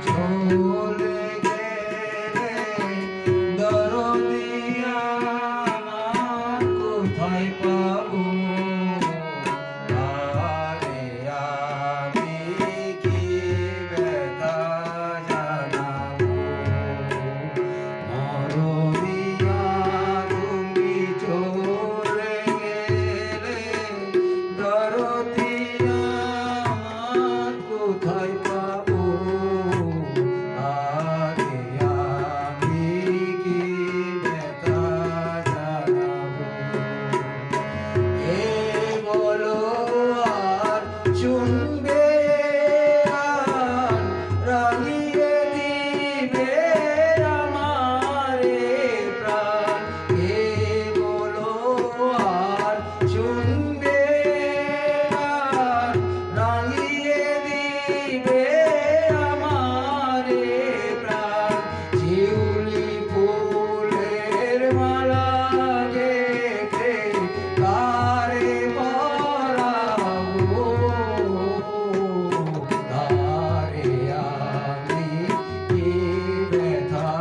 চলে গেলে দরদি আমার কোথায় পাবো? আরে আমি কি ব্যথা জানাবো? মরমিয়া তুমি চলে গেলে দরদি আমার কোথায় পাবো? আরে আমি কি ব্যথা জানাবো? এ বলো আর শুনবে আর রাঙিয়ে দিবে আমারে প্রাণ। এ বলো আর শুনবে আর রাঙিয়ে দিবে আমারে প্রাণ। শিউলি ফুলের মালা গেঁথে কারে পরাবো? তারে আমি কি ব্যথা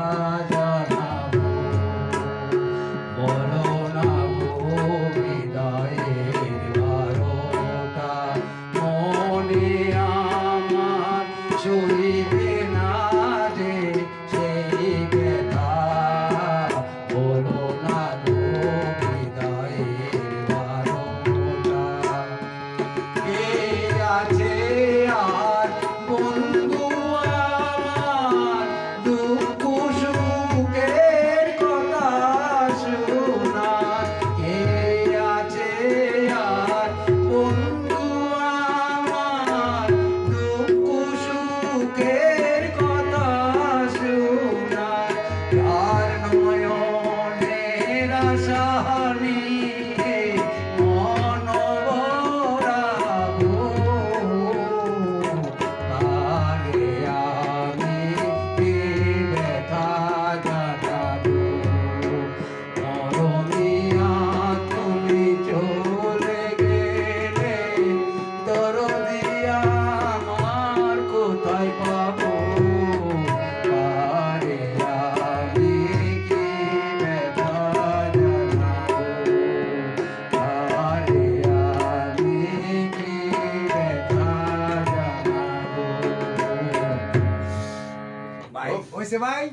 জানাবো? বলো না গো হৃদয়ের বারোটা মনে আমার সইবে না যে সেই ব্যথা। বলো না গো হৃদয়ের বারোটা কে আছে আর বন্ধু আমার দুঃখ সুখের কথা শোনার? কে আছে আর বন্ধু আমার দুঃখ সুখের কথা শোনার? আর নয়নের আশা নিয়ে মন ভরাবো? আরে আমি কি ব্যথা জানাবো? মরমিয়া তুমি চলে গেলে দরদি আমার কোথায় পাবো? আরে আমি কি ব্যথা জানাবো? আরে আমি কি ব্যথা জানাবো? ভাই হইছে ভাই?